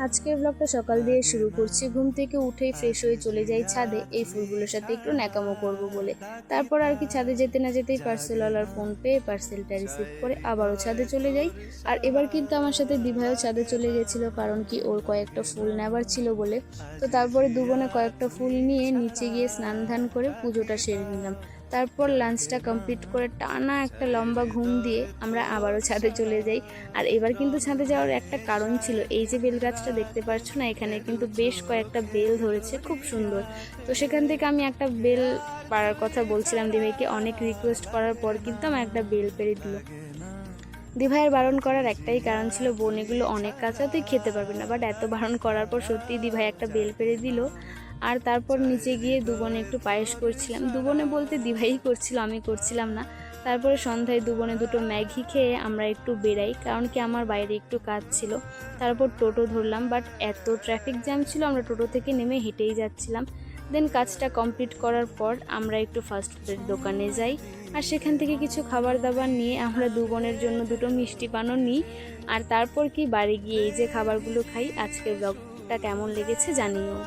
আজকের ব্লগটা সকাল দিয়ে শুরু করছি। ঘুম থেকে উঠেই ফ্রেশ হয়ে চলে যাই ছাদে এই ফুলগুলোর সাথে একটু ন্যাকামো করব বলে। তারপর আর কি ছাদে যেতে না যেতেই পার্সেলওয়ালার ফোন পেয়ে পার্সেলটা রিসিভ করে আবারও ছাদে চলে যাই। আর এবার কিন্তু আমার সাথে দিভাইও ছাদে চলে গেছিল, কারণ কি ওর কয়েকটা ফুল নেবার ছিল বলে। তো তারপরে দুবোনে কয়েকটা ফুল নিয়ে নিচে গিয়ে স্নান ধান করে পুজোটা সেরে নিলাম। তারপর লাঞ্চটা কমপ্লিট করে টানা একটা লম্বা ঘুম দিয়ে আমরা আবারও ছাদে চলে যাই। আর এবার কিন্তু ছাদে যাওয়ার একটা কারণ ছিল, এই যে বেল গাছটা দেখতে পাচ্ছ না, এখানে কিন্তু বেশ কয়েকটা বেল ধরেছে, খুব সুন্দর। তো সেখান থেকে আমি একটা বেল পাড়ার কথা বলছিলাম দিভাইকে, অনেক রিকোয়েস্ট করার পর কিন্তু আমার একটা বেল পেড়ে দিল। দিভাইয়ের বারণ করার একটাই কারণ ছিল, বোন এগুলো অনেক কাঁচা, তুই খেতে পারবি না, বাট এত বারণ করার পর সত্যিই দিভাই একটা বেল পেড়ে দিল। আর তারপর নিচে গিয়ে দুবনে একটু পায়েস করছিলাম, দুবনে বলতে দিভাই করছিল, আমি করছিলাম না। তারপরে সন্ধ্যায় দুবনে দুটো ম্যাগি খেয়ে আমরা একটু বেরাই, কারণ কি আমার বাইরে একটু কাজ ছিল। তারপর টোটো ধরলাম, বাট এত ট্রাফিক জ্যাম ছিল, আমরা টোটো থেকে নেমে হেঁটেই যাচ্ছিলাম। দেন কাজটা কমপ্লিট করার পর আমরা একটু ফাস্ট ফুডের দোকানে যাই, আর সেখান থেকে কিছু খাবার দাবার নিয়ে আমরা দু বোনের জন্য দুটো মিষ্টি পানও নিই। আর তারপর কি বাড়ি গিয়ে এই যে খাবারগুলো খাই। আজকের ব্লগটা কেমন লেগেছে জানিও।